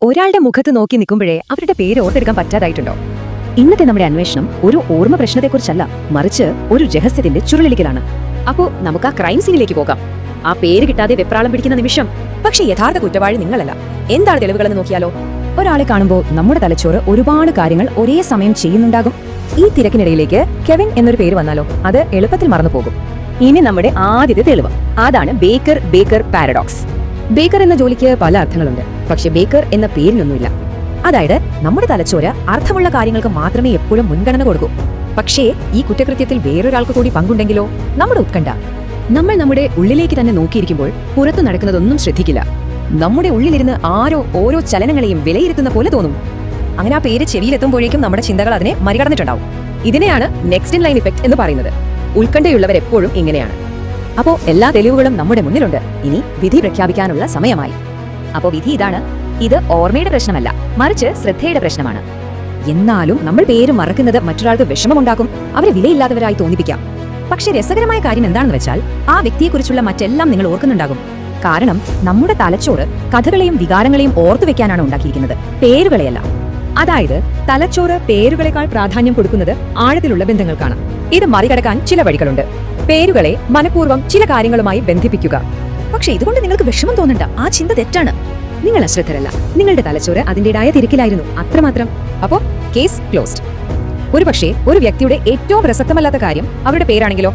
ഒരാളുടെ മുഖത്ത് നോക്കി നിൽക്കുമ്പോഴേ അവരുടെ പേര് ഓർത്തെടുക്കാൻ പറ്റാതായിട്ടുണ്ടോ? ഇന്നത്തെ നമ്മുടെ അന്വേഷണം ഒരു ഓർമ്മ പ്രശ്നത്തെക്കുറിച്ചല്ല, മറിച്ച് ഒരു രഹസ്യത്തിന്റെ ചുരുളിക്കലാണ്. അപ്പോ നമുക്ക് ആ ക്രൈം സീനിലേക്ക് പോകാം. ആ പേര് കിട്ടാതെ വെപ്രാളം പിടിക്കുന്ന നിമിഷം. പക്ഷേ യഥാർത്ഥ കുറ്റവാളി നിങ്ങളല്ല. എന്താണ് തെളിവുകളെന്ന് നോക്കിയാലോ? ഒരാളെ കാണുമ്പോൾ നമ്മുടെ തലച്ചോറ് ഒരുപാട് കാര്യങ്ങൾ ഒരേ സമയം ചെയ്യുന്നുണ്ടാകും. ഈ തിരക്കിനിടയിലേക്ക് കെവിൻ എന്നൊരു പേര് വന്നാലോ അത് എളുപ്പത്തിൽ മറന്നു പോകും. ഇനി നമ്മുടെ ആദ്യത്തെ തെളിവ്, അതാണ് ബേക്കർ ബേക്കർ പാരഡോക്സ്. ബേക്കർ എന്ന ജോലിക്ക് പല അർത്ഥങ്ങളുണ്ട്, പക്ഷെ ബേക്കർ എന്ന പേരിനൊന്നുമില്ല. അതായത് നമ്മുടെ തലച്ചോറ് അർത്ഥമുള്ള കാര്യങ്ങൾക്ക് മാത്രമേ എപ്പോഴും മുൻഗണന കൊടുക്കൂ. പക്ഷേ ഈ കുറ്റകൃത്യത്തിൽ വേറൊരാൾക്ക് കൂടി പങ്കുണ്ടെങ്കിലോ? നമ്മുടെ ഉത്കണ്ഠ. നമ്മൾ നമ്മുടെ ഉള്ളിലേക്ക് തന്നെ നോക്കിയിരിക്കുമ്പോൾ പുറത്തു നടക്കുന്നതൊന്നും ശ്രദ്ധിക്കില്ല. നമ്മുടെ ഉള്ളിലിരുന്ന് ആരോ ഓരോ ചലനങ്ങളെയും വിലയിരുത്തുന്ന പോലെ തോന്നും. അങ്ങനെ ആ പേര് ചെവിയിലെത്തുമ്പോഴേക്കും നമ്മുടെ ചിന്തകൾ അതിനെ മറികടന്നിട്ടുണ്ടാവും. ഇതിനെയാണ് നെക്സ്റ്റ് ഇൻ ലൈൻ ഇഫക്റ്റ് എന്ന് പറയുന്നത്. ഉത്കണ്ഠയുള്ളവരെപ്പോഴും ഇങ്ങനെയാണ്. അപ്പോ എല്ലാ തെളിവുകളും നമ്മുടെ മുന്നിലുണ്ട്. ഇനി വിധി പ്രഖ്യാപിക്കാനുള്ള സമയമായി. അപ്പോ വിധി ഇതാണ്: ഇത് ഓർമ്മയുടെ പ്രശ്നമല്ല, മറിച്ച് ശ്രദ്ധയുടെ പ്രശ്നമാണ്. എന്നാലും നമ്മൾ പേര് മറക്കുന്നത് മറ്റൊരാൾക്ക് വിഷമമുണ്ടാക്കും, അവരെ വിലയില്ലാത്തവരായി തോന്നിപ്പിക്കാം. പക്ഷെ രസകരമായ കാര്യം എന്താണെന്ന് വെച്ചാൽ ആ വ്യക്തിയെക്കുറിച്ചുള്ള മറ്റെല്ലാം നിങ്ങൾ ഓർക്കുന്നുണ്ടാകും. കാരണം നമ്മുടെ തലച്ചോറ് കഥകളെയും വികാരങ്ങളെയും ഓർത്തുവെക്കാനാണ് ഉണ്ടാക്കിയിരിക്കുന്നത്, പേരുകളെയല്ല. അതായത് തലച്ചോറ് പേരുകളെക്കാൾ പ്രാധാന്യം കൊടുക്കുന്നത് ആഴത്തിലുള്ള ബന്ധങ്ങൾക്കാണ്. ഇത് മറികടക്കാൻ ചില വഴികളുണ്ട്. പേരുകളെ മനഃപൂർവ്വം ചില കാര്യങ്ങളുമായി ബന്ധിപ്പിക്കുക. പക്ഷെ ഇതുകൊണ്ട് നിങ്ങൾക്ക് വിഷമം തോന്നണ്ട, ആ ചിന്ത തെറ്റാണ്. നിങ്ങൾ അശ്രദ്ധരല്ല, നിങ്ങളുടെ തലച്ചോറ് അതിന്റേതായ തിരക്കിലായിരുന്നു, അത്രമാത്രം. അപ്പോ കേസ് ക്ലോസ്ഡ്. ഒരുപക്ഷെ ഒരു വ്യക്തിയുടെ ഏറ്റവും പ്രസക്തമല്ലാത്ത കാര്യം അവരുടെ പേരാണെങ്കിലോ?